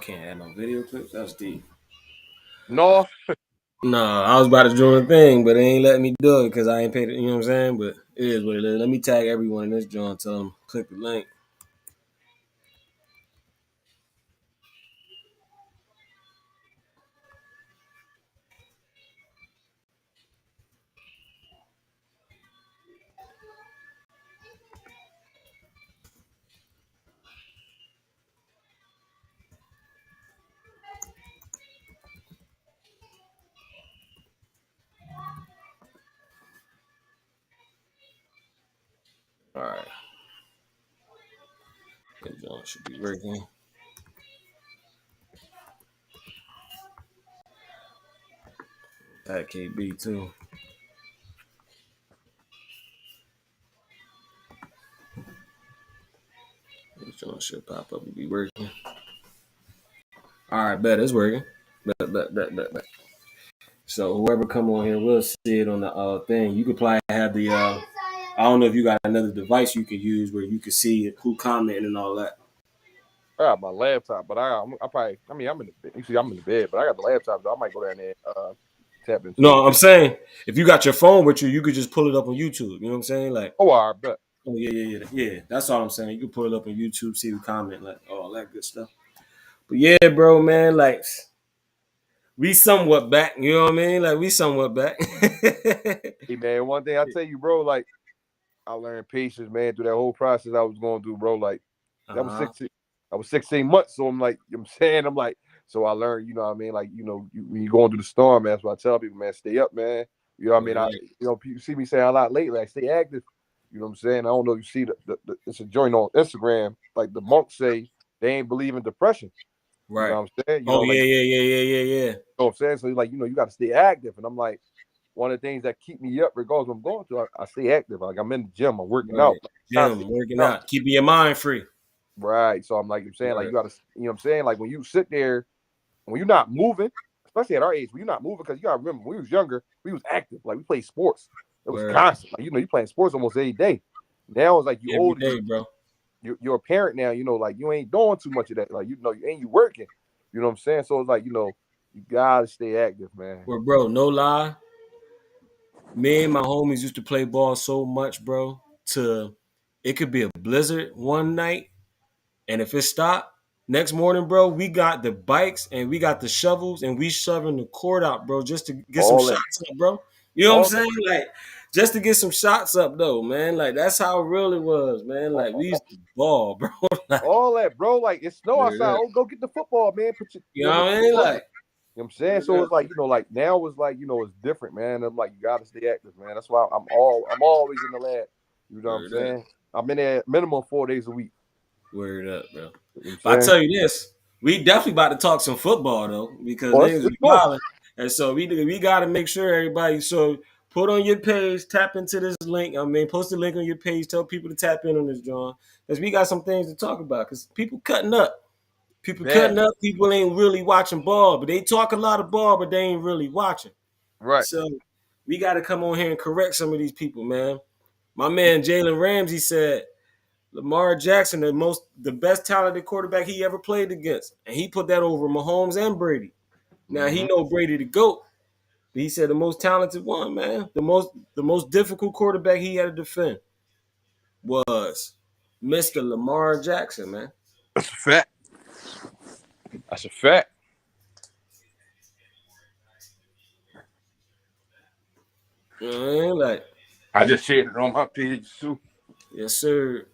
can't add no video clips. That's deep. No. No, I was about to join a thing, but they ain't letting me do it because I ain't paid it. You know what I'm saying? But it is what it is. Let me tag everyone in this joint. Tell them click the link. All right. That joint should be working. That KB too. This joint should pop up and be working. All right, bet it's working. Bet. So whoever come on here will see it on the thing. You could probably have the. I don't know if you got another device you could use where you could see who commenting and all that. I got my laptop, but I probably. I mean, I'm in the bed. You see, I'm in the bed, but I got the laptop. So I might go down there and tap into it. No, I'm saying if you got your phone with you, you could just pull it up on YouTube. You know what I'm saying? Like, Oh, all right, bet. oh yeah. That's all I'm saying. You can pull it up on YouTube, see who comment, like all that good stuff. But yeah, bro, man, like we somewhat back. You know what I mean? Like we somewhat back. Hey, man, one thing I tell you, bro, like I learned patience, man, through that whole process I was going through, bro. Like that was Uh-huh. 16. I was 16 months, so I'm like, you know what I'm saying, I'm like, so I learned, you know what I mean, like, when you're going through the storm, man. That's what I tell people, man, stay up, man. You know what I mean? You see me saying a lot lately, like, stay active. You know what I'm saying? I don't know if you see it's a joint on Instagram, like the monks say they ain't believe in depression. You Right. know what I'm saying? Oh Like, yeah. you know what I'm saying? So like, you got to stay active. And I'm like, one of the things that keep me up, regardless of what I'm going through, I stay active. Like I'm in the gym, I'm working out, Right. like, Gym, constantly working working out. out, keeping your mind free. Right. So I'm like, you're saying, like, Right. you got to, you know what I'm saying? Like when you sit there, when you're not moving, especially at our age, when you're not moving, because you got to remember, when we was younger, we was active. Like we played sports. It was Word. constant. Like, you playing sports almost every day. Now it's like you Every older, day, bro. you're a parent now, like you ain't doing too much of that. Like, you working. You know what I'm saying? So it's like, you gotta stay active, man. Well, bro, no lie. Me and my homies used to play ball so much, bro. To it could be a blizzard one night, and if it stopped next morning, bro, we got the bikes and we got the shovels and we shoving the court out, bro, just to get some All that, shots up, bro. You know what I'm all that, saying? Like just to get some shots up, though, man. Like that's how real it was, man. Like we all, used to ball, bro. Like, all that, bro. Like it's snow outside. Oh, go get the football, man. Put your, you know what make I your mean? run. Like, You know what I'm saying? So it's like, like now it's like, it's different, man. I'm like, you gotta stay active, man. That's why I'm always in the lab. You know what I'm word up. saying? I'm in there minimum 4 days a week. Word up, bro. You know what I'm But I saying? tell you this, we definitely about to talk some football though, because Oh, niggas it's be cool. wilding, and so we got to make sure everybody. So put on your page, tap into this link. I mean, post a link on your page. Tell people to tap in on this, John, because we got some things to talk about. Because people cutting up, Bad. People ain't really watching ball, but they talk a lot of ball, but they ain't really watching. Right. So we got to come on here and correct some of these people, man. My man Jalen Ramsey said Lamar Jackson, the best talented quarterback he ever played against, and he put that over Mahomes and Brady. Now he Mm-hmm. know Brady the GOAT, but he said the most talented one, man, the most difficult quarterback he had to defend was Mr. Lamar Jackson, man. That's a fact. That's a fact. You know what I mean? Like, I just shared it on my page too. yes, sir.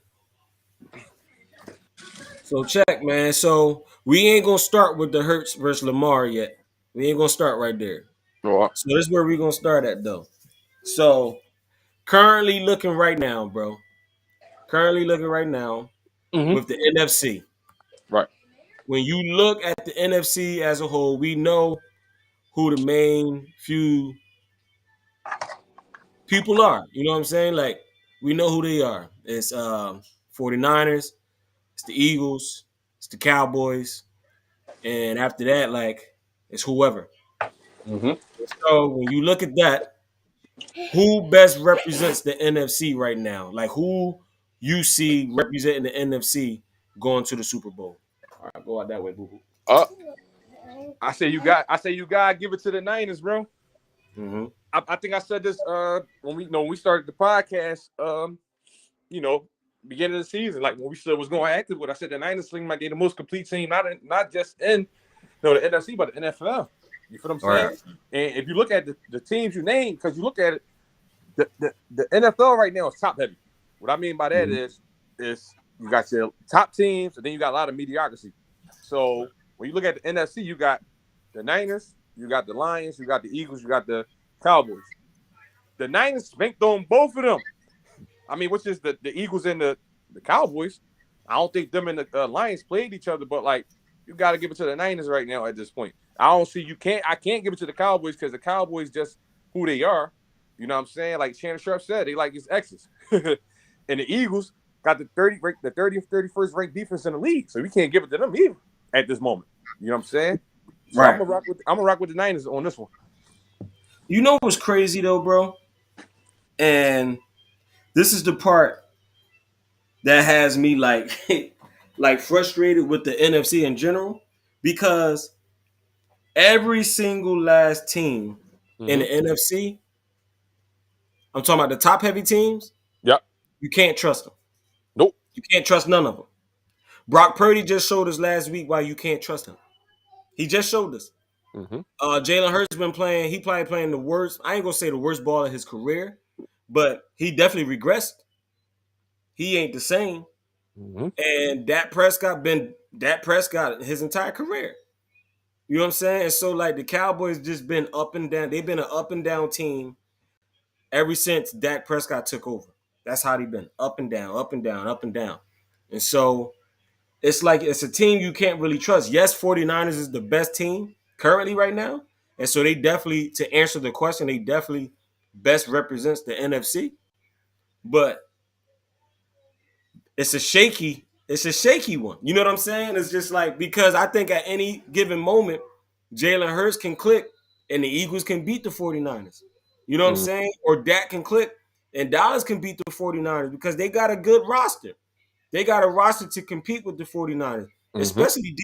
So check, man. So we ain't gonna start with the Hurts versus Lamar yet. We ain't gonna start right there. Oh, So this is where we gonna start at though. So currently looking right now, bro. Currently looking right now mm-hmm. with the NFC. Right. When you look at the NFC as a whole, we know who the main few people are. You know what I'm saying? Like, we know who they are. It's 49ers, it's the Eagles, it's the Cowboys, and after that, like, it's whoever. Mm-hmm. So when you look at that, who best represents the NFC right now? Like, who you see representing the NFC going to the Super Bowl? All right, go out that way, boo boo. Uh, I say you got to give it to the Niners, bro. Mm-hmm. I think I said this when we started the podcast. You know, beginning of the season, like when we said was going active with, I said the Niners seem like they're the most complete team, not just in the NFC, but the NFL. You feel what I'm All saying? right. And if you look at the teams you name, because you look at it, the NFL right now is top heavy. What I mean by that Mm-hmm. is you got your top teams, and then you got a lot of mediocrity. So when you look at the NFC, you got the Niners, you got the Lions, you got the Eagles, you got the Cowboys. The Niners spanked on both of them. I mean, which is the Eagles and the Cowboys. I don't think them and the Lions played each other, but like you got to give it to the Niners right now at this point. I don't see I can't give it to the Cowboys because the Cowboys just who they are. You know what I'm saying? Like Shannon Sharp said, they like his exes. And the Eagles got the 30th, 31st ranked defense in the league, so we can't give it to them either at this moment. You know what I'm saying? So Right. I'm gonna rock with the Niners on this one. You know what's crazy though, bro? And this is the part that has me like like frustrated with the NFC in general because every single last team in Mm-hmm. the NFC, I'm talking about the top heavy teams, Yep. you can't trust them. Nope. You can't trust none of them. Brock Purdy just showed us last week why you can't trust him. He just showed us. Mm-hmm. Jalen Hurts been playing. He probably playing the worst. I ain't gonna say the worst ball of his career, but he definitely regressed. He ain't the same. Mm-hmm. And Dak Prescott his entire career. You know what I'm saying? And so like the Cowboys just been up and down. They've been an up and down team ever since Dak Prescott took over. That's how they've been up and down, up and down, up and down. And so it's like it's a team you can't really trust. Yes, 49ers is the best team currently right now. And so they definitely, to answer the question, they definitely best represents the NFC. But it's a shaky one. You know what I'm saying? It's just like because I think at any given moment, Jalen Hurts can click and the Eagles can beat the 49ers. You know what I'm saying? Or Dak can click and Dallas can beat the 49ers because they got a good roster. They got a roster to compete with the 49ers, Mm-hmm. especially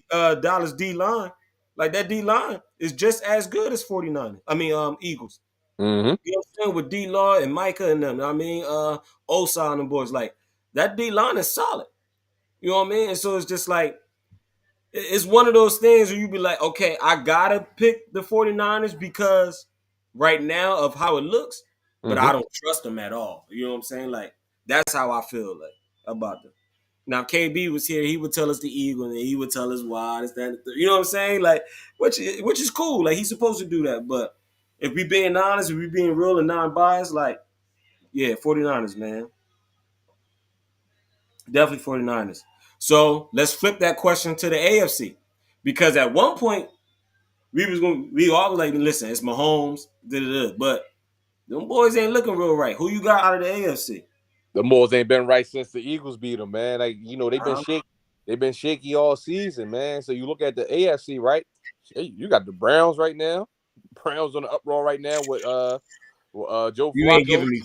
Dallas D line. Like that D line is just as good as 49ers. I mean, Eagles. Mm-hmm. You know what I'm saying? With D Law and Micah and them. I mean, Osa and them boys. Like that D line is solid. You know what I mean? And so it's just like it's one of those things where you be like, okay, I gotta pick the 49ers because right now of how it looks, but Mm-hmm. I don't trust them at all. You know what I'm saying? Like that's how I feel like about them. Now KB was here, he would tell us the Eagle, and he would tell us why this, that, and the third. You know what I'm saying? Like, which is cool. Like he's supposed to do that. But if we being honest, if we being real and non-biased, like, yeah, 49ers, man. Definitely 49ers. So let's flip that question to the AFC. Because at one point we all was like, listen, it's Mahomes, but them boys ain't looking real right. Who you got out of the AFC? The Moles ain't been right since the Eagles beat them, man. Like they've been Um, shaky. They've been shaky all season, man. So you look at the AFC, right? You got the Browns right now. Browns on the uproar right now with Joe you ain't Flacco. giving me.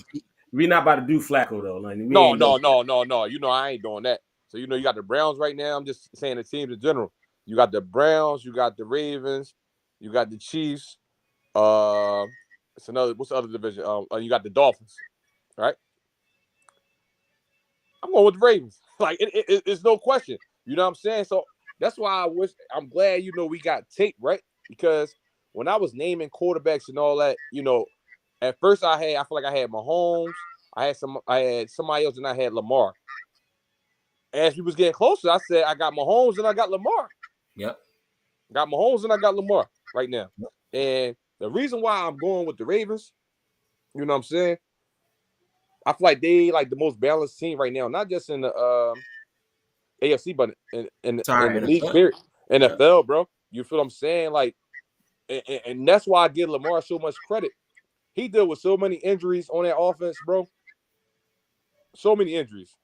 We not about to do Flacco though. Like we No, ain't gonna. no, no, no, no. I ain't doing that. So you got the Browns right now. I'm just saying the teams in general. You got the Browns. You got the Ravens. You got the Chiefs. Uh, it's another. What's the other division? You got the Dolphins, right? I'm going with the Ravens. Like it's no question. You know what I'm saying? So that's why I'm glad we got tape, right? Because when I was naming quarterbacks and all that, at first I feel like I had Mahomes, I had somebody else, and I had Lamar. As we was getting closer, I said I got Mahomes and I got Lamar. Yep. Got Mahomes and I got Lamar right now. And the reason why I'm going with the Ravens, you know what I'm saying? I feel like they like the most balanced team right now, not just in the AFC, but in Sorry, the league NFL. period. Yeah. NFL, bro. You feel what I'm saying? Like, and that's why I give Lamar so much credit. He dealt with so many injuries on that offense, bro. So many injuries.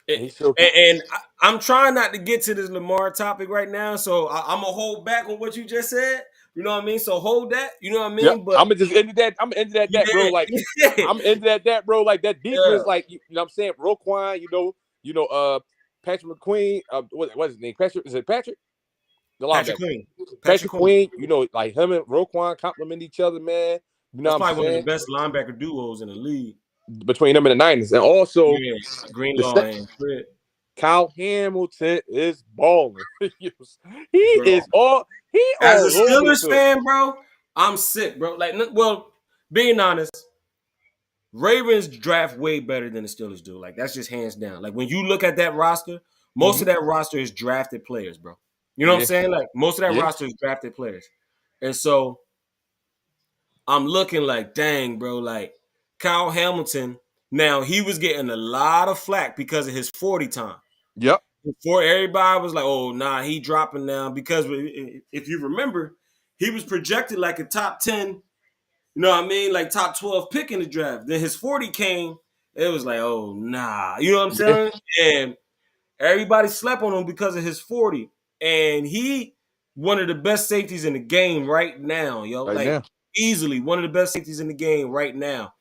And he still And I'm trying not to get to this Lamar topic right now, so I'm gonna hold back on what you just said. You know what I mean? So hold that. You know what I Yep. mean? But I'm gonna just end that. I'm gonna end that, bro. yeah, Like yeah, I'm into that, bro. Like that yeah. defense, like you know what I'm saying, Roquan, Patrick McQueen, what's his name? Patrick, is it Patrick? The Patrick linebacker. Queen. Patrick Patrick Queen. Queen, like him and Roquan compliment each other, man. You know That's what I'm probably one of the saying? best linebacker duos in the league. Between them and the Niners. And also Yeah, the Greenlaw set and Fred, Kyle Hamilton is balling. he bro. is he As a all over the Steelers field. fan, bro, I'm sick, bro. Like, well, being honest, Ravens draft way better than the Steelers do. Like, that's just hands down. Like, when you look at that roster, most Mm-hmm. of that roster is drafted players, bro. You know what I'm Yeah, saying? Like, most of that yeah, roster is drafted players. And so I'm looking like, dang, bro, like Kyle Hamilton. Now, he was getting a lot of flack because of his 40 time. yep, Before everybody was like, oh, nah, he dropping now. Because if you remember, he was projected like a top 10, you know what I mean? Like top 12 pick in the draft. Then his 40 came. It was like, oh, nah. You know what I'm yeah, saying? And everybody slept on him because of his 40. And he one of the best safeties in the game right now, yo. right Like now. easily one of the best safeties in the game right now.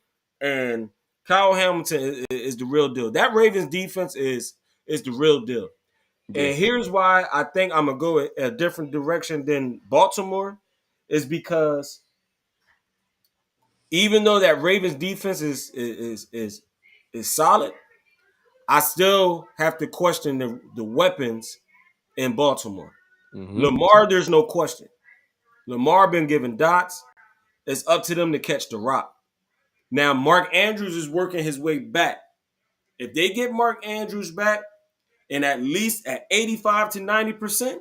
And Kyle Hamilton is the real deal. That Ravens defense is the real deal. Yeah. And here's why I think I'm gonna go a different direction than Baltimore, is because even though that Ravens defense is solid, I still have to question the weapons in Baltimore. Mm-hmm. Lamar, there's no question. Lamar been given dots. It's up to them to catch the rock. Now, Mark Andrews is working his way back. If they get Mark Andrews back and at least at 85 to 90%,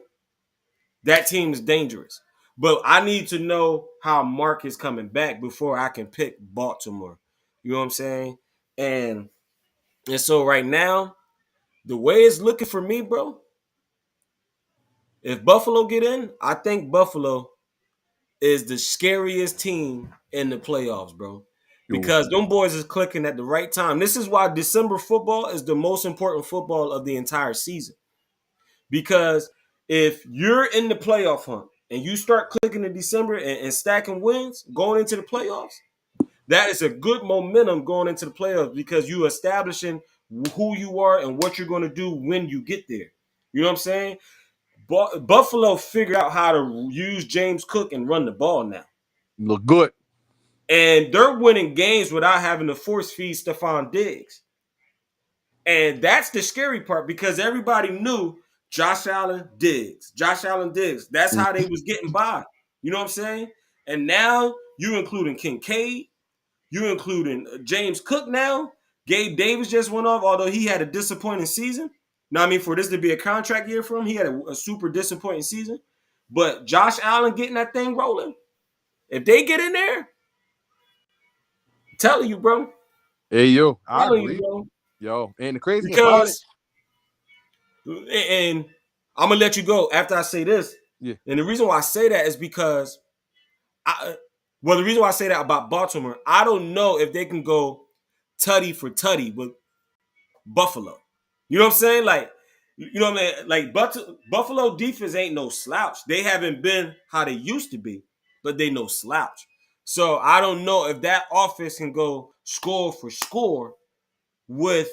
that team is dangerous. But I need to know how Mark is coming back before I can pick Baltimore. You know what I'm saying? And and so right now, the way it's looking for me, bro, if Buffalo get in, I think Buffalo is the scariest team in the playoffs, bro. Ooh. Because them boys is clicking at the right time. This is why December football is the most important football of the entire season. Because if you're in the playoff hunt and you start clicking in December and stacking wins going into the playoffs, that is a good momentum going into the playoffs because you establishing who you are and what you're going to do when you get there. You know what I'm saying? Buffalo figured out how to use James Cook and run the ball now. Look good. And they're winning games without having to force feed Stephon Diggs. And that's the scary part because everybody knew Josh Allen Diggs. Josh Allen Diggs. That's how they was getting by. You know what I'm saying? And now you including Kincaid, you including James Cook now. Gabe Davis just went off, although he had a disappointing season. Now, I mean, for this to be a contract year for him, he had a super disappointing season. But Josh Allen getting that thing rolling, if they get in there, I'm telling you, bro. Hey yo, I Telling you, agree. bro. Yo, and the crazy thing about it, Because, and I'm going to let you go after I say this. yeah, And the reason why I say that is because, the reason why I say that about Baltimore, I don't know if they can go tutty for tutty with Buffalo. You know what I'm saying? Like, you know what I mean? Like, Buffalo defense ain't no slouch. They haven't been how they used to be, but they no slouch. So I don't know if that offense can go score for score with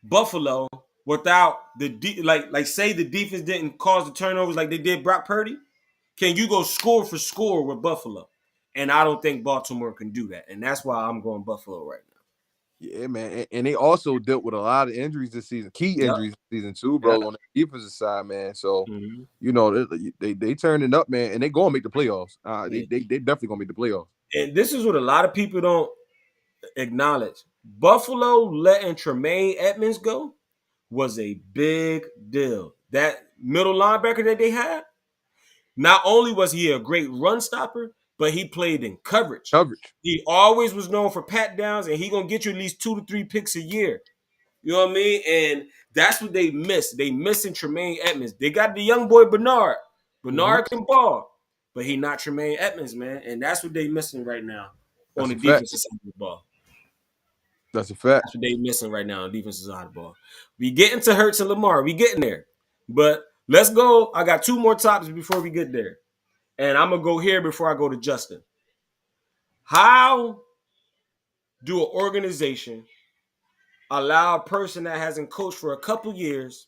Buffalo without like say the defense didn't cause the turnovers like they did Brock Purdy. Can you go score for score with Buffalo? And I don't think Baltimore can do that. And that's why I'm going Buffalo right yeah, man, and they also dealt with a lot of injuries this season, key now. injuries this season too, Yep. bro, on the defensive side, man. So Mm-hmm. you know they turning it up, man, and they gonna make the playoffs. Yeah. They definitely gonna make the playoffs. And this is what a lot of people don't acknowledge. Buffalo letting Tremaine Edmonds go was a big deal. That middle linebacker that they had, not only was he a great run stopper, but he played in coverage. Coverage. He always was known for pat downs, and he gonna get you at least 2 to 3 picks a year. You know what I mean? And that's what they miss. They missing Tremaine Edmonds. They got the young boy Bernard. Mm-hmm. Bernard can ball, but he not Tremaine Edmonds, man. And that's what they missing right now on That's the a fact. defensive side of the ball. That's a fact. That's what they missing right now on the defensive side of the ball. We getting to Hurts and Lamar. We getting there. But let's go. I got 2 more topics before we get there. And I'm going to go here before I go to Justin. How do an organization allow a person that hasn't coached for a couple years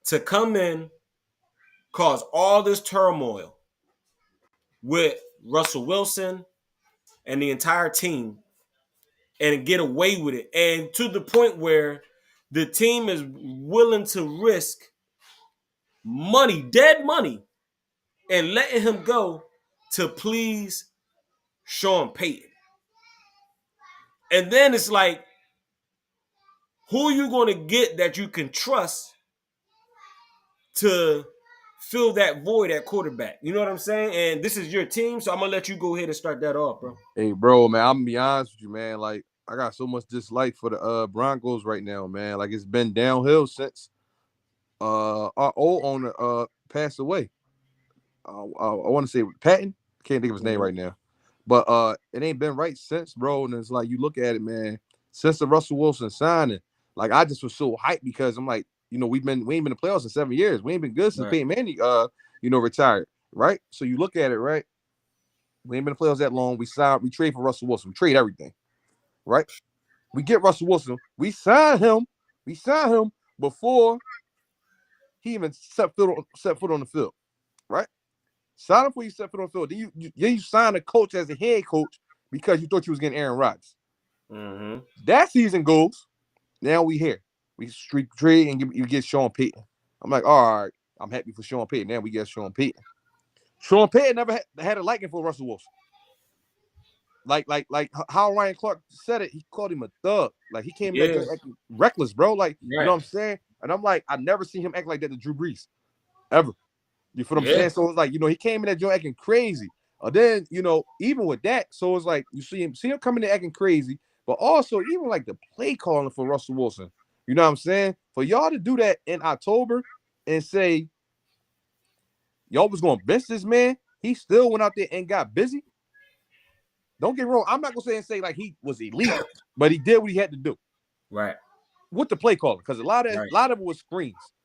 to come in cause all this turmoil with Russell Wilson and the entire team and get away with it. And to the point where the team is willing to risk money, dead money, and letting him go to please Sean Payton. And then it's like, who are you going to get that you can trust to fill that void at quarterback? You know what I'm saying? And this is your team, so I'm going to let you go ahead and start that off, bro. Hey, bro, man, I'm gonna be honest with you, man. Like, I got so much dislike for the Broncos right now, man. Like, it's been downhill since our old owner passed away. I want to say Patton. Can't think of his name right now, but it ain't been right since, bro. And it's like you look at it, man. Since the Russell Wilson signing, like I just was so hyped because I'm like, we ain't been in the playoffs in 7 years. We ain't been good since Right. Peyton Manning, retired, right? So you look at it, right? We ain't been in the playoffs that long. We trade for Russell Wilson. We trade everything, right? We get Russell Wilson. We sign him. Before he even set foot on the field, right? Sign him before you set foot on the field. Then you sign a coach as a head coach because you thought you was getting Aaron Rodgers. Mm-hmm. That season goes. Now we here. We street trade and you get Sean Payton. I'm like, all right, I'm happy for Sean Payton. Now we get Sean Payton. Sean Payton never had a liking for Russell Wilson. Like how Ryan Clark said it, he called him a thug. Like he came that Yeah. joint acting reckless, bro. Like, you know Right. what I'm saying? And I'm like, I never seen him act like that to Drew Brees. Ever. You feel what I'm Yeah. saying? So it's like, he came in that joint acting crazy. Then, even with that, so it's like you see him coming in acting crazy, but also even like the play calling for Russell Wilson. You know what I'm saying? For y'all to do that in October and say y'all was gonna bench this man, he still went out there and got busy. Don't get me wrong. I'm not gonna say like he was elite, but he did what he had to do Right. with the play calling because a lot Right. of it was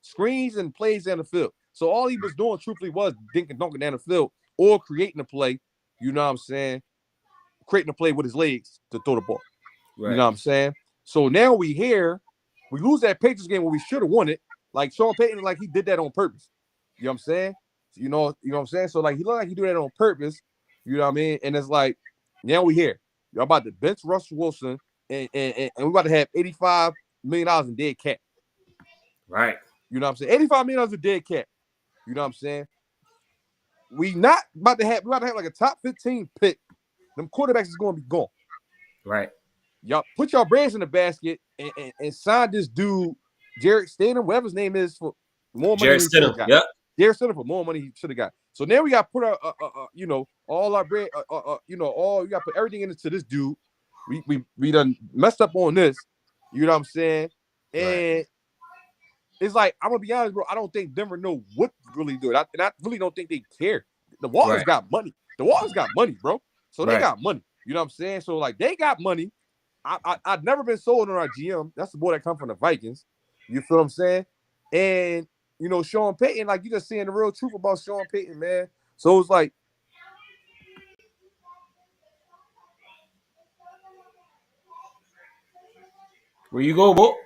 screens and plays down the field. So all he was doing, truthfully, was dinking dunking down the field or creating a play. You know what I'm saying? Creating a play with his legs to throw the ball. You Right. know what I'm saying? So now we lose that Patriots game where we should have won it. Like Sean Payton, like he did that on purpose. You know what I'm saying? You know what I'm saying? So like he looked like he do that on purpose. You know what I mean? And it's like now we here. Y'all about to bench Russell Wilson and we about to have $85 million in dead cap. Right. You know what I'm saying? $85 million in dead cap. You know what I'm saying? We about to have like a top 15 pick. Them quarterbacks is going to be gone. Right. Y'all put your brands in the basket and sign this dude, Jared Stidham, whatever his name is, for more money Jared than he should Stidham. have got. Yep. Jared Stidham for more money he should have got. So now we got to put our, all our bread, all you got to put everything into this dude. We done messed up on this. You know what I'm saying? Right. And it's like, I'm gonna be honest, bro. I don't think Denver know what to really do. And I really don't think they care. The Walls Right. got money. The Walls got money, bro. So they Right. got money. You know what I'm saying? So like they got money. I've never been sold on our GM. That's the boy that come from the Vikings. You feel what I'm saying? And Sean Payton, like you just seeing the real truth about Sean Payton, man. So it's like, Where you go, Bo?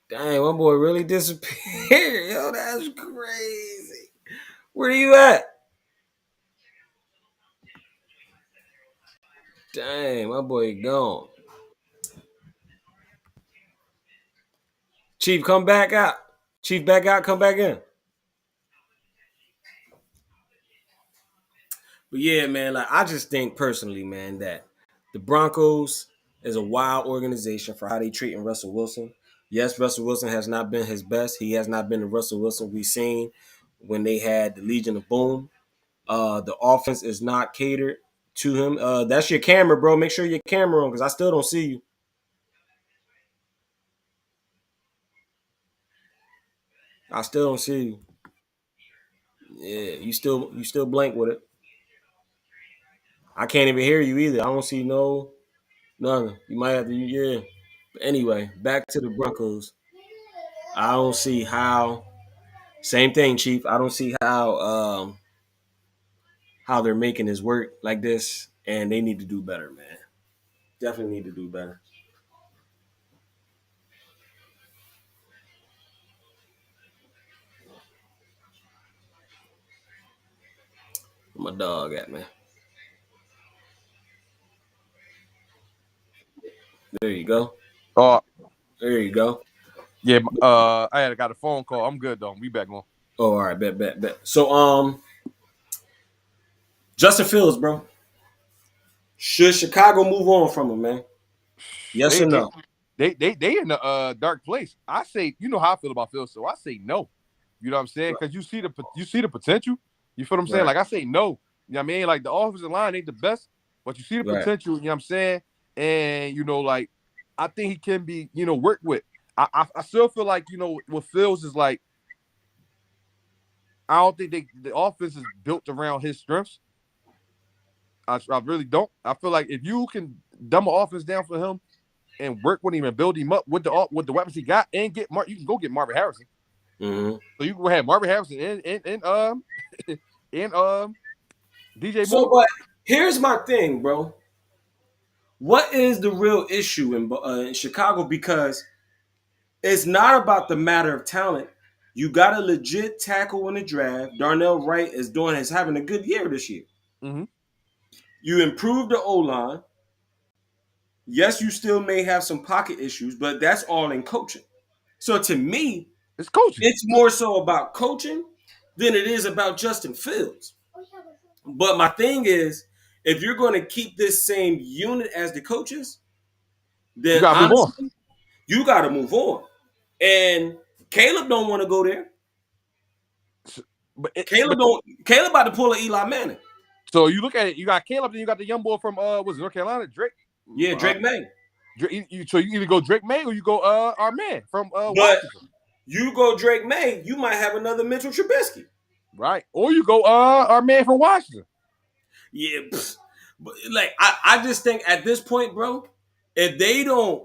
Dang, my boy really disappeared. Yo, that's crazy. Where you at? Dang, my boy gone. Chief, come back out. Chief, back out, come back in. But yeah, man, like I just think personally, man, that the Broncos is a wild organization for how they treating Russell Wilson. Yes, Russell Wilson has not been his best. He has not been the Russell Wilson we've seen when they had the Legion of Boom. The offense is not catered to him. That's your camera, bro. Make sure your camera on because I still don't see you. I still don't see you. Yeah, you still blank with it. I can't even hear you either. I don't see nothing. You might have to yeah. But anyway, back to the Broncos. I don't see how. Same thing, Chief. I don't see how they're making this work like this, and they need to do better, man. Definitely need to do better. My dog at, man. There you go. Uh, There you go. yeah. I had got a phone call. I'm good though. We back on. Oh, all right, bet. So, Justin Fields, bro. Should Chicago move on from him, man? Yes They or they no? they in the dark place. I say, you know how I feel about Phil, so I say no. You know what I'm saying? Right. Because you see the potential. You feel what I'm saying? Right. Like I say no. You know what I mean? Like the offensive line ain't the best, but you see the Right. potential. You know what I'm saying? And like I think he can be worked with. I still feel like what Phil's is like. I don't think the offense is built around his strengths. I really don't. I feel like if you can dumb an offense down for him and work with him and build him up with the weapons he got and get you can go get Marvin Harrison. Mm-hmm. So you can have Marvin Harrison and and DJ So, Moore. but here's my thing, bro. What is the real issue in Chicago? Because it's not about the matter of talent. You got a legit tackle in the draft. Darnell Wright is having a good year this year. Mm-hmm. You improved the O line. Yes, you still may have some pocket issues, but that's all in coaching. So to me, It's coaching. it's more so about coaching than it is about Justin Fields. But my thing is, if you're going to keep this same unit as the coaches, You then gotta move on. honestly, you got to move on. And Caleb don't want to go there. But Caleb about to pull an Eli Manning. so you look at it. You got Caleb, then you got the young boy from was it North Carolina, Drake. Yeah, Drake May. So you either go Drake May or you go our man from But Washington, you go Drake May, you might have another Mitchell Trubisky. right? Or you go our man from Washington. Yeah, but like I just think at this point, bro, if they don't,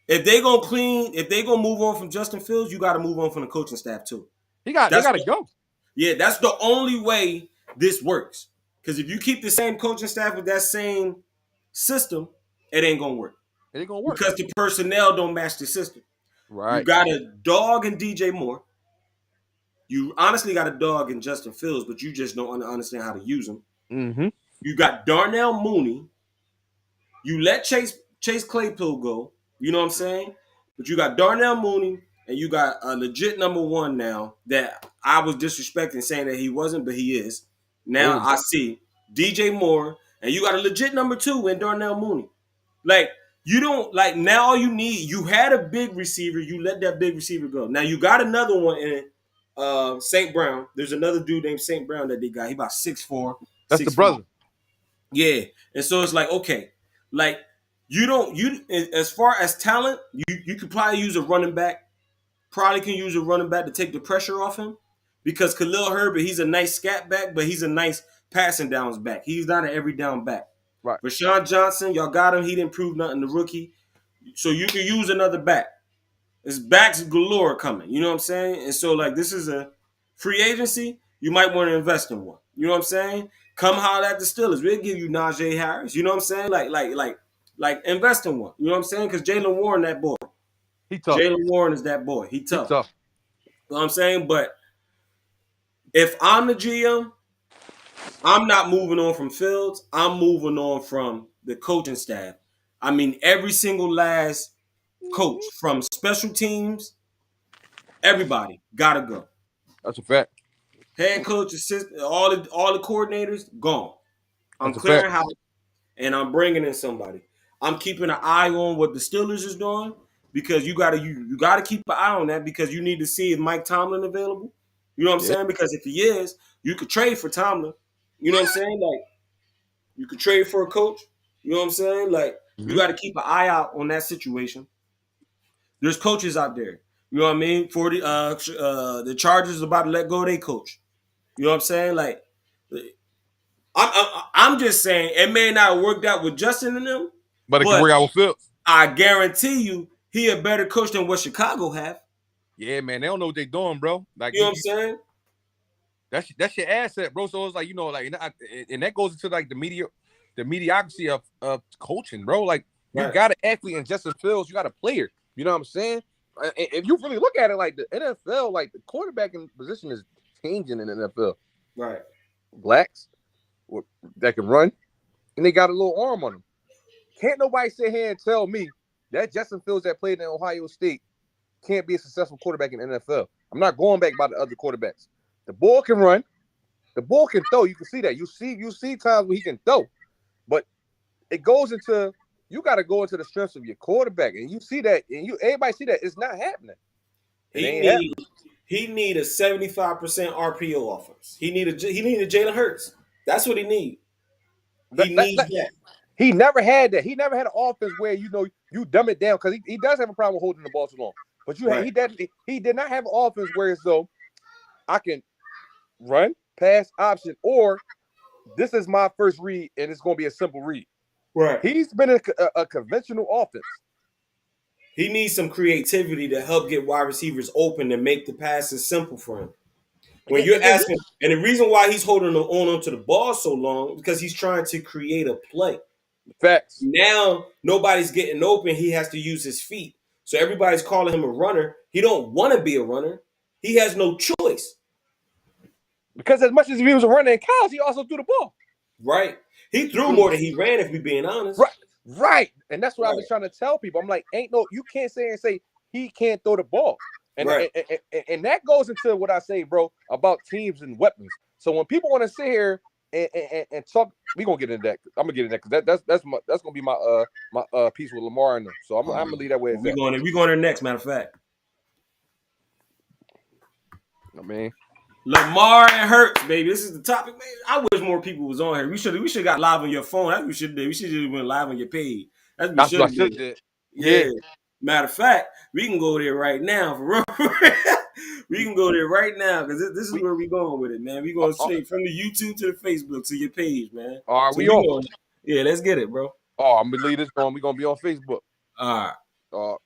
if they gonna move on from Justin Fields, you got to move on from the coaching staff too. They That's got to go. that's the only way this works. Because if you keep the same coaching staff with that same system, it ain't gonna work. It ain't gonna work. Because the personnel don't match the system. You Right. got a dog in DJ Moore. You honestly got a dog in Justin Fields, but you just don't understand how to use him. Mm-hmm. You got Darnell Mooney. You let Chase Claypool go. You know what I'm saying? But you got Darnell Mooney, and you got a legit number one now that I was disrespecting saying that he wasn't, but he is. Now Oh, I see DJ Moore, and you got a legit number two in Darnell Mooney. Like you don't like now. All you need, you had a big receiver. You let that big receiver go. Now you got another one in St. Brown. There's another dude named St. Brown that they got. He about 6'4", that's the 6'5". brother. Yeah, and so it's like okay, like you as far as talent, you could probably use a running back. Probably can use a running back to take the pressure off him because Khalil Herbert, he's a nice scat back, but he's a nice passing downs back. He's not an every down back. Right. Rashawn Johnson, y'all got him. He didn't prove nothing. The rookie, so you can use another back. There's backs galore coming. You know what I'm saying? And so like this is a free agency. You might want to invest in one. You know what I'm saying? Come holler at the Steelers. We'll give you Najee Harris. You know what I'm saying? Like invest in one. You know what I'm saying? Because Jalen Warren, that boy. He tough. Jalen Warren is that boy. He He tough. tough. You know what I'm saying? But if I'm the GM, I'm not moving on from Fields. I'm moving on from the coaching staff. I mean, every single last coach from special teams, everybody gotta go. That's a fact. Head coach, assistant, all the coordinators gone. I'm That's a fact. clearing house and I'm bringing in somebody. I'm keeping an eye on what the Steelers is doing because you gotta keep an eye on that because you need to see if Mike Tomlin available. You know what I'm Yeah. saying? Because if he is, you could trade for Tomlin. You know what I'm saying? Like you could trade for a coach. You know what I'm saying? Like you Mm-hmm. got to keep an eye out on that situation. There's coaches out there. You know what I mean? For the Chargers about to let go of their coach. You know what I'm saying? Like I'm just saying it may not have worked out with Justin and them, But it can but work out with Phillips. I guarantee you he a better coach than what Chicago have. Yeah, man. They don't know what they're doing, bro. Like You know what I'm saying? that's your asset, bro. So it's like and that goes into like the mediocrity of coaching, bro. Like you Right. got an athlete in Justin Fields, you got a player. You know what I'm saying? If you really look at it, like the NFL, like the quarterbacking position is changing in the NFL. Right. blacks that can run, and they got a little arm on them. Can't nobody sit here and tell me that Justin Fields that played in Ohio State can't be a successful quarterback in the NFL. I'm not going back by the other quarterbacks. The ball can run, the ball can throw. You can see that. You see times where he can throw, but it goes into you got to go into the strengths of your quarterback, and you see that, and everybody see that it's not happening. It ain't happening. He need a 75% RPO offense. He need a Jalen Hurts. That's what he need. He needs that. He never had that. He never had an offense where you dumb it down because he does have a problem with holding the ball too long. But he did not have an offense where it's though I can run, pass, option, or this is my first read and it's going to be a simple read. Right. He's been a conventional offense. He needs some creativity to help get wide receivers open and make the passes simple for him. When you're asking, and the reason why he's holding on to the ball so long because he's trying to create a play. Facts. Now nobody's getting open. He has to use his feet. So everybody's calling him a runner. He don't want to be a runner. He has no choice. Because as much as he was a runner in college, he also threw the ball. Right. He threw more than he ran, if we're being honest. Right. And that's what I've been trying to tell people. I'm like, you can't say and say he can't throw the ball. And, and that goes into what I say, bro, about teams and weapons. So when people want to sit here and talk, we gonna get into that. I'm gonna get into that because that's gonna be my piece with Lamar and them. So I'm gonna leave that way. We're going there next. Matter of fact, I mean, Lamar and Hurts, baby. This is the topic, man. I wish more people was on here. We should got live on your phone. That's what we should do. We should have went live on your page. That's what we should have did. Yeah. Matter of fact, we can go there right now. For real. We can go there right now because this is where we going with it, man. We going straight from the YouTube to the Facebook to your page, man. All right, we on. Yeah, let's get it, bro. Oh, I'm gonna leave this on. We gonna be on Facebook. All right.